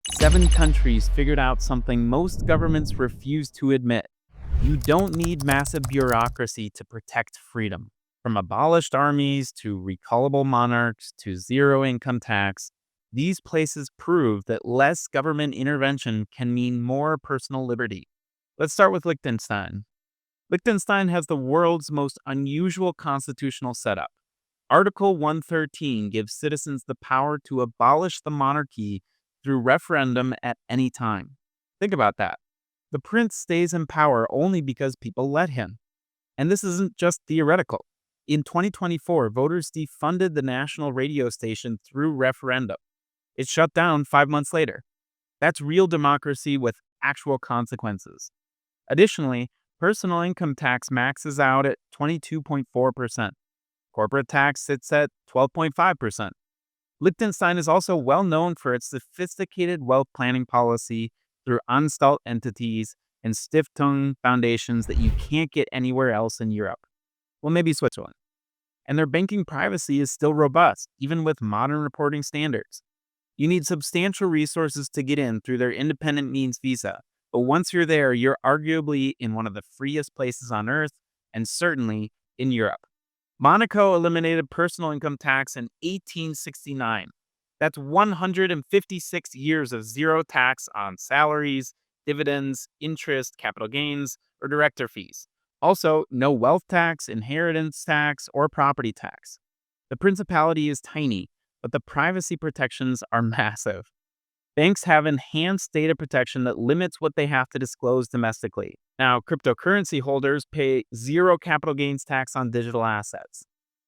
7 countries figured out something most governments refuse to admit. You don't need massive bureaucracy to protect freedom. From abolished armies to recallable monarchs to zero income tax, these places prove that less government intervention can mean more personal liberty. Let's start with Liechtenstein. Liechtenstein has the world's most unusual constitutional setup. Article 113 gives citizens the power to abolish the monarchy through referendum at any time. Think about that. The prince stays in power only because people let him. And this isn't just theoretical. In 2024, voters defunded the national radio station through referendum. It shut down 5 months later. That's real democracy with actual consequences. Additionally, personal income tax maxes out at 22.4%. Corporate tax sits at 12.5%. Liechtenstein is also well known for its sophisticated wealth planning policy through Anstalt entities and Stiftung foundations that you can't get anywhere else in Europe. Well, maybe Switzerland. And their banking privacy is still robust, even with modern reporting standards. You need substantial resources to get in through their independent means visa, but once you're there, you're arguably in one of the freest places on earth, and certainly in Europe. Monaco eliminated personal income tax in 1869. That's 156 years of zero tax on salaries, dividends, interest, capital gains, or director fees. Also, no wealth tax, inheritance tax, or property tax. The principality is tiny, but the privacy protections are massive. Banks have enhanced data protection that limits what they have to disclose domestically. Now, cryptocurrency holders pay zero capital gains tax on digital assets.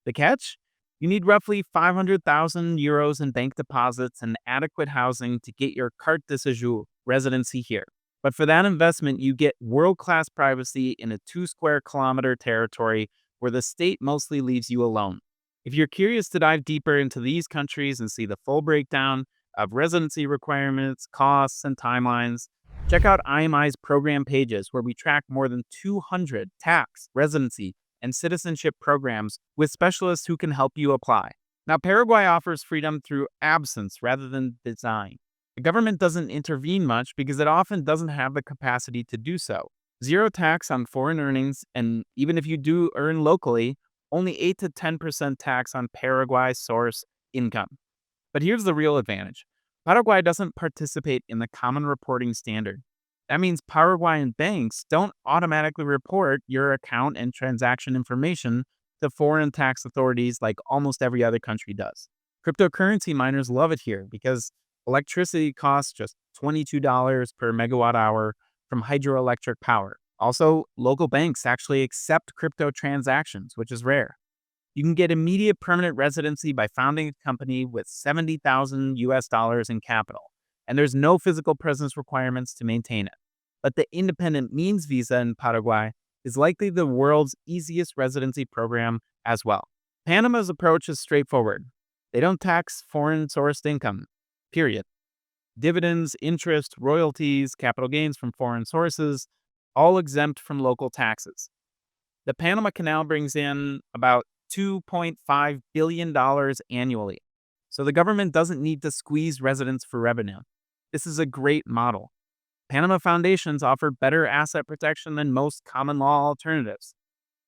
The catch? You need roughly 500,000 euros in bank deposits and adequate housing to get your carte de séjour residency here. But for that investment, you get world-class privacy in a 2 square kilometer territory where the state mostly leaves you alone. If you're curious to dive deeper into these countries and see the full breakdown of residency requirements, costs, and timelines, check out IMI's program pages where we track more than 200 tax, residency, and citizenship programs with specialists who can help you apply. Now, Paraguay offers freedom through absence rather than design. The government doesn't intervene much because it often doesn't have the capacity to do so. Zero tax on foreign earnings, and even if you do earn locally, only 8 to 10% tax on Paraguay source income. But here's the real advantage. Paraguay doesn't participate in the common reporting standard. That means Paraguayan banks don't automatically report your account and transaction information to foreign tax authorities like almost every other country does. Cryptocurrency miners love it here because electricity costs just $22 per megawatt hour from hydroelectric power. Also, local banks actually accept crypto transactions, which is rare. You can get immediate permanent residency by founding a company with 70,000 US dollars in capital, and there's no physical presence requirements to maintain it. But the independent means visa in Paraguay is likely the world's easiest residency program as well. Panama's approach is straightforward. They don't tax foreign sourced income, period. Dividends, interest, royalties, capital gains from foreign sources, all exempt from local taxes. The Panama Canal brings in about $2.5 billion annually. So the government doesn't need to squeeze residents for revenue. This is a great model. Panama foundations offer better asset protection than most common law alternatives.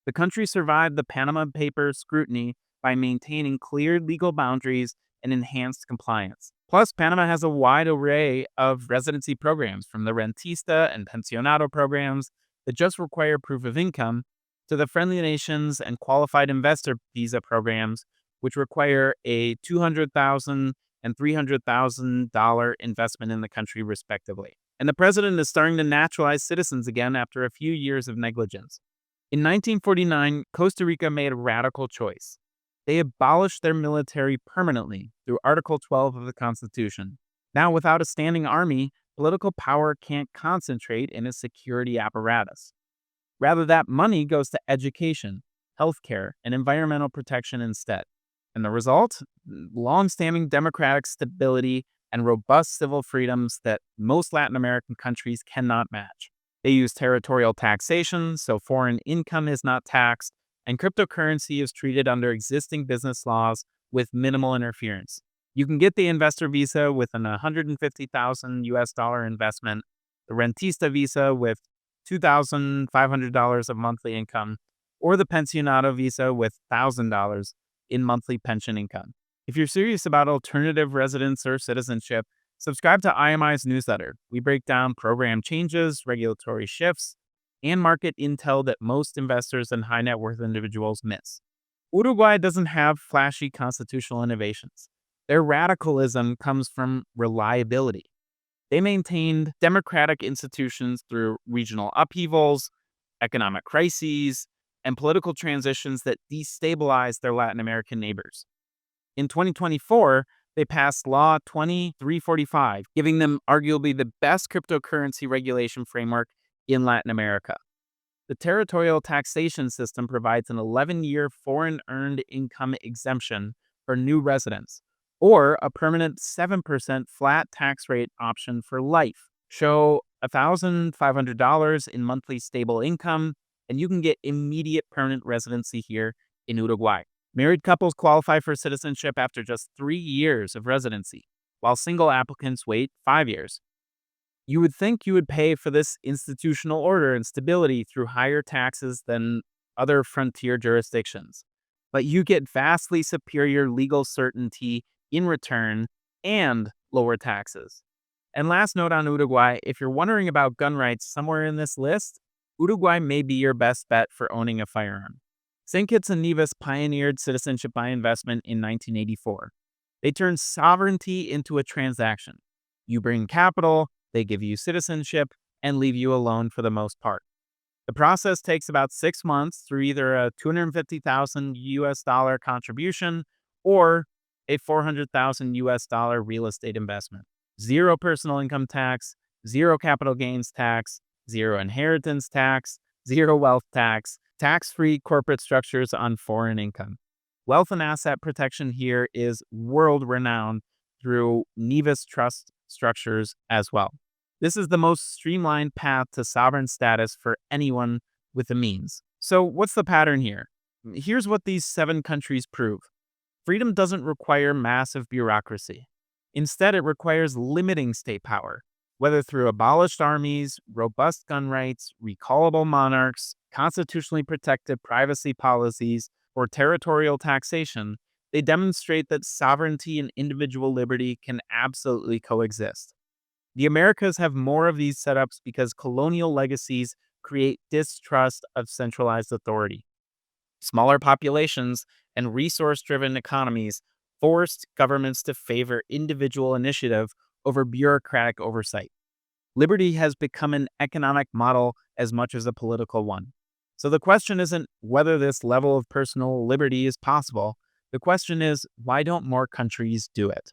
The country survived the Panama Papers scrutiny by maintaining clear legal boundaries and enhanced compliance. Plus, Panama has a wide array of residency programs, from the rentista and pensionado programs that just require proof of income to the friendly nations and qualified investor visa programs, which require a $200,000 and $300,000 investment in the country, respectively. And the president is starting to naturalize citizens again after a few years of negligence. In 1949, Costa Rica made a radical choice. They abolished their military permanently through Article 12 of the Constitution. Now, without a standing army, political power can't concentrate in a security apparatus. Rather, that money goes to education, healthcare, and environmental protection instead. And the result? Long-standing democratic stability and robust civil freedoms that most Latin American countries cannot match. They use territorial taxation, so foreign income is not taxed, and cryptocurrency is treated under existing business laws with minimal interference. You can get the investor visa with an 150,000 US dollar investment, the rentista visa with $2,500 of monthly income, or the pensionado visa with $1,000 in monthly pension income. If you're serious about alternative residence or citizenship, subscribe to IMI's newsletter. We break down program changes, regulatory shifts, and market intel that most investors and high net worth individuals miss. Uruguay doesn't have flashy constitutional innovations. Their radicalism comes from reliability. They maintained democratic institutions through regional upheavals, economic crises, and political transitions that destabilized their Latin American neighbors. In 2024, they passed Law 2345, giving them arguably the best cryptocurrency regulation framework in Latin America. The territorial taxation system provides an 11-year foreign earned income exemption for new residents, or a permanent 7% flat tax rate option for life. Show $1,500 in monthly stable income, and you can get immediate permanent residency here in Uruguay. Married couples qualify for citizenship after just 3 years of residency, while single applicants wait 5 years. You would think you would pay for this institutional order and stability through higher taxes than other frontier jurisdictions, but you get vastly superior legal certainty in return and lower taxes. And last note on Uruguay, if you're wondering about gun rights somewhere in this list, Uruguay may be your best bet for owning a firearm. St. Kitts and Nevis pioneered citizenship by investment in 1984. They turned sovereignty into a transaction. You bring capital, they give you citizenship, and leave you alone for the most part. The process takes about 6 months through either a 250,000 US dollar contribution or a 400,000 US dollar real estate investment. Zero personal income tax, zero capital gains tax, zero inheritance tax, zero wealth tax, tax-free corporate structures on foreign income. Wealth and asset protection here is world-renowned through Nevis trust structures as well. This is the most streamlined path to sovereign status for anyone with the means. So what's the pattern here? Here's what these 7 countries prove. Freedom doesn't require massive bureaucracy. Instead, it requires limiting state power, whether through abolished armies, robust gun rights, recallable monarchs, constitutionally protected privacy policies, or territorial taxation. They demonstrate that sovereignty and individual liberty can absolutely coexist. The Americas have more of these setups because colonial legacies create distrust of centralized authority. Smaller populations and resource-driven economies forced governments to favor individual initiative over bureaucratic oversight. Liberty has become an economic model as much as a political one. So the question isn't whether this level of personal liberty is possible. The question is, why don't more countries do it?